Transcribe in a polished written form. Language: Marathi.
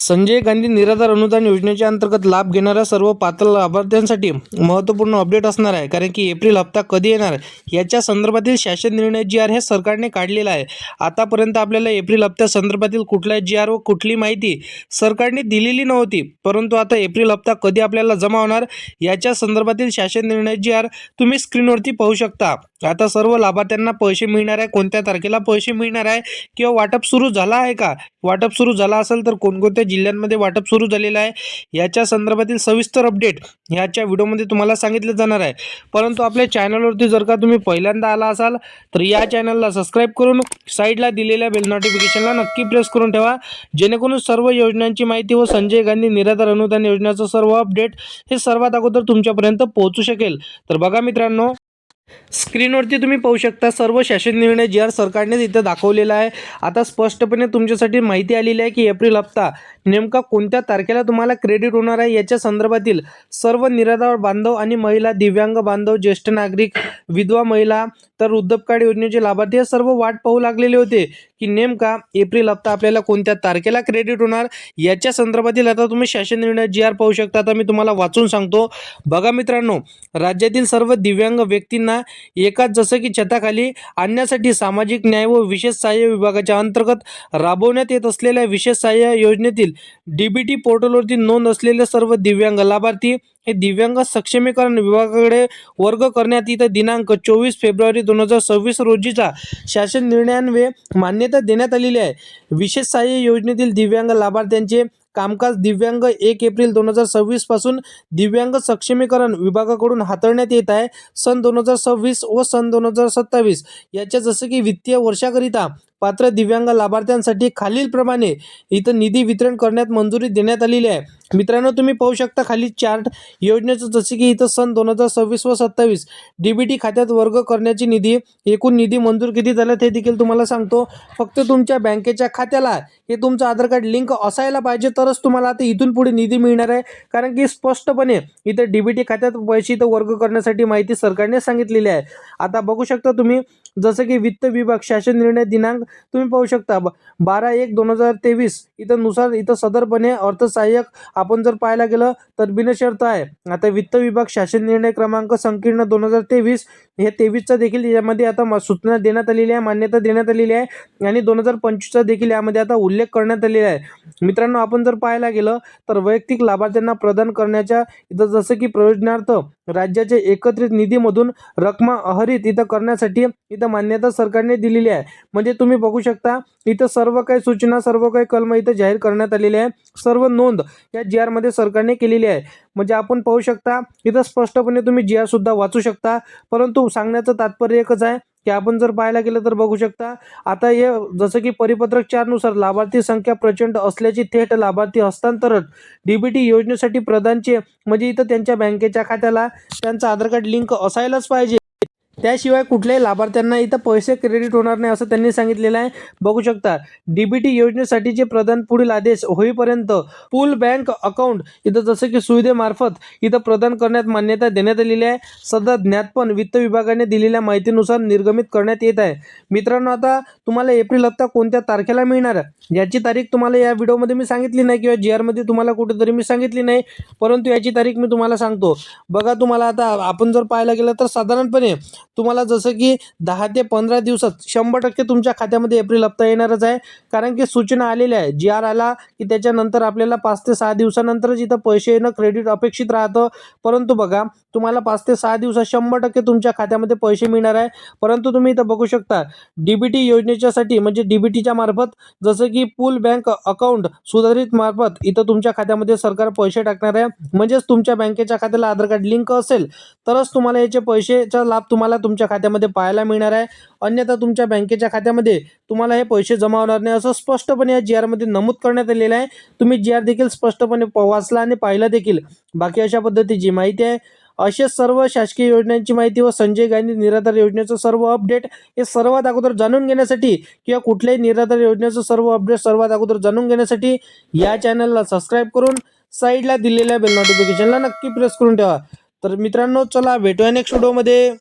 संजय गांधी निराधार अनुदान योजनेच्या अंतर्गत लाभ घेणाऱ्या सर्व पात्र लाभार्थ्यांसाठी महत्त्वपूर्ण अपडेट असणार आहे. कारण की एप्रिल हप्ता कधी येणार याच्या संदर्भातील शासन निर्णय जी आर हे सरकारने काढलेला आहे. आतापर्यंत आपल्याला एप्रिल हप्त्या संदर्भातील कुठलाही जी आर व कुठली माहिती सरकारने दिलेली नव्हती. परंतु आता एप्रिल हप्ता कधी आपल्याला जमा होणार याच्या संदर्भातील शासन निर्णय जी आर तुम्ही स्क्रीनवरती पाहू शकता. आता सर्व लाभार्थ्यांना पैसे मिळणार आहे, कोणत्या तारखेला पैसे मिळणार आहे किंवा वाटप सुरू झाला आहे का, वाटप सुरू झाला असेल तर कोणकोणत्या जिल्ह्यांमध्ये वाटप सुरू झालेलं आहे याच्या संदर्भातील सविस्तर अपडेट ह्याच्या व्हिडिओमध्ये तुम्हाला सांगितले जाणार आहे. परंतु आपल्या चॅनलवरती जर का तुम्ही पहिल्यांदा आला असाल तर या चॅनलला सबस्क्राईब करून साईडला दिलेल्या बेल नोटिफिकेशनला नक्की प्रेस करून ठेवा, जेणेकरून सर्व योजनांची माहिती व संजय गांधी निराधार अनुदान योजनेचं सर्व अपडेट हे सर्वात अगोदर तुमच्यापर्यंत पोहोचू शकेल. तर बघा मित्रांनो, स्क्रीनवरती तुम्ही पाहू शकता सर्व शासन निर्णय जी आर सरकारने इथं दाखवलेला आहे. आता स्पष्टपणे तुमच्यासाठी माहिती आलेली आहे की एप्रिल हप्ता नेमका कोणत्या तारखेला तुम्हाला क्रेडिट होणार आहे याच्या संदर्भातील सर्व निराधार बांधव आणि महिला, दिव्यांग बांधव, ज्येष्ठ नागरिक, विधवा महिला तर वृद्धप कार्ड योजनेचे लाभार्थी हे सर्व वाट पाहू लागलेले होते की नेमका एप्रिल हप्ता आपल्याला कोणत्या तारखेला क्रेडिट होणार याच्या संदर्भातील आता तुम्ही शासन निर्णय जी आर पाहू शकता. आता मी तुम्हाला वाचून सांगतो. बघा मित्रांनो, राज्यातील सर्व दिव्यांग व्यक्तींना एकाच जसं की छताखाली आणण्यासाठी सामाजिक न्याय व विशेष सहाय्य विभागाच्या अंतर्गत राबवण्यात येत असलेल्या विशेष सहाय्य योजनेतील डीबीटी पोर्टलवरती नोंद असलेले सर्व दिव्यांग लाभार्थी हे दिव्यांग सक्षमीकरण विभागाकडे वर्ग करण्यात इथं दिनांक 24 फेब्रुवारी 2026 रोजीचा शासन निर्णयान्वये मान्यता देण्यात आलेली आहे. विशेष सहाय्य योजनेतील दिव्यांग लाभार्थ्यांचे कामकाज दिव्यांग 1 एप्रिल 2026 पासून दिव्यांग सक्षमीकरण विभागाकडून हाताळण्यात येत आहे. सन 2026 व सन 2027 याच्या जसं की वित्तीय वर्षाकरिता पात्र दिव्यांग लाभार्थ्यांसाठी खालीलप्रमाणे इथं निधी वितरण करण्यात मंजुरी देण्यात आलेली आहे. मित्रांनो, तुम्ही पाहू शकता खाली चार्ट योजनेचं जसे की इथं सन 2026 व 27 डीबीटी खात्यात वर्ग करण्याची निधी, एकूण निधी मंजूर किती झाला ते देखील तुम्हाला सांगतो. फक्त तुमच्या बँकेच्या खात्याला हे तुमचं आधार कार्ड लिंक असायला पाहिजे, तरच तुम्हाला आता इथून पुढे निधी मिळणार आहे. कारण की स्पष्टपणे इथं डीबीटी खात्यात पैसे इथं वर्ग करण्यासाठी माहिती सरकारने सांगितलेली आहे. आता बघू शकता तुम्ही जसं की वित्त विभाग शासन निर्णय दिनांक तुम्ही पाहू शकता 12/1/2023 इथं नुसार इथं सदरपणे अर्थसहाय्यक आपण जर पाहायला गेलं तर बिनशर्त आहे. आता वित्त विभाग शासन निर्णय क्रमांक संकीर्ण 2023 हे 23चा देखील यामध्ये आता सूचना देण्यात आलेली आहे, मान्यता देण्यात आलेली आहे आणि 2025चा देखील यामध्ये आता उल्लेख करण्यात आलेला आहे. मित्रांनो, आपण जर पाहायला गेलं तर वैयक्तिक लाभार्थ्यांना प्रदान करण्याच्या इथं जसं की प्रयोजनार्थ राज्याच्या एकत्रित निधीमधून रक्कम आहरित इथं करण्यासाठी इथं मान्यता सरकारने दिलेली आहे. म्हणजे तुम्ही बघू शकता इथं सर्व काही सूचना, सर्व काही कलम इथं जाहीर करण्यात आलेले आहे. सर्व नोंद या जी आर मध्ये सरकारने केलेली आहे. म्हणजे आपण पाहू शकता इथं स्पष्टपणे तुम्ही जी आर सुद्धा वाचू शकता. परंतु सांगण्याचं तात्पर्य एकच आहे की आपण जर पाहायला गेलं तर बघू शकता आता हे जसं की परिपत्रक 4 नुसार लाभार्थी संख्या प्रचंड असल्याची थेट लाभार्थी हस्तांतरण डीबीटी योजनेसाठी प्रदानचे म्हणजे इथं त्यांच्या बँकेच्या खात्याला त्यांचं आधार कार्ड लिंक असायलाच पाहिजे. त्याशिवाय कुठल्याही लाभार्थ्यांना इथं पैसे क्रेडिट होणार नाही असं त्यांनी सांगितलेलं आहे. बघू शकता डीबीटी योजनेसाठीचे प्रदान पुढील आदेश होईपर्यंत पूल बँक अकाउंट इथं जसं की सुविधेमार्फत इथं प्रदान करण्यात मान्यता देण्यात आलेली आहे. सदर ज्ञातपण वित्त विभागाने दिलेल्या माहितीनुसार निर्गमित करण्यात येत आहे. मित्रांनो, आता तुम्हाला एप्रिल हप्ता कोणत्या तारखेला मिळणार याची तारीख तुम्हाला या व्हिडिओमध्ये मी सांगितली नाही किंवा जी आरमध्ये तुम्हाला कुठेतरी मी सांगितली नाही, परंतु याची तारीख मी तुम्हाला सांगतो. बघा, तुम्हाला आता आपण जर पाहायला गेलं तर साधारणपणे तुम्हाला जसं की 10 ते 15 दिवसात 100% तुमच्या खात्यामध्ये एप्रिल हप्ता येणारच आहे. कारण की सूचना आलेल्या आहे, जी आर आला की त्याच्यानंतर आपल्याला 5 ते 6 दिवसानंतरच इथं पैसे येणं क्रेडिट अपेक्षित राहतं. परंतु बघा, तुम्हाला 5 ते 6 दिवसात 100% तुमच्या खात्यामध्ये पैसे मिळणार आहे. परंतु तुम्ही इथं बघू शकता डीबीटी योजनेच्यासाठी म्हणजे डीबीटीच्या मार्फत जसं की पूल बँक अकाउंट सुधारित मार्फत इथं तुमच्या खात्यामध्ये सरकार पैसे टाकणार आहे. म्हणजेच तुमच्या बँकेच्या खात्याला आधार कार्ड लिंक असेल तरच तुम्हाला याचे पैसेचा लाभ तुम्हाला तुमच्या खात्यामध्ये पाहायला मिळणार आहे. अन्यथा तुमच्या बँकेच्या खात्यामध्ये तुम्हाला हे पैसे जमा होणार नाही असं स्पष्टपणे या जी आर मध्ये नमूद करण्यात आलेलं आहे. तुम्ही जी आर देखील स्पष्टपणे वाचला आणि पाहिला देखील. बाकी अशा पद्धतीची माहिती आहे. असे सर्व शासकीय योजनांची माहिती व संजय गांधी निराधार योजनेचं सर्व अपडेट हे सर्वात अगोदर जाणून घेण्यासाठी किंवा कुठल्याही निराधार योजनेचं सर्व अपडेट सर्वात अगोदर जाणून घेण्यासाठी या चॅनलला सबस्क्राईब करून साईडला दिलेल्या बेल नोटिफिकेशनला नक्की प्रेस करून ठेवा. तर मित्रांनो, चला भेटूया नेक्स्ट व्हिडिओमध्ये.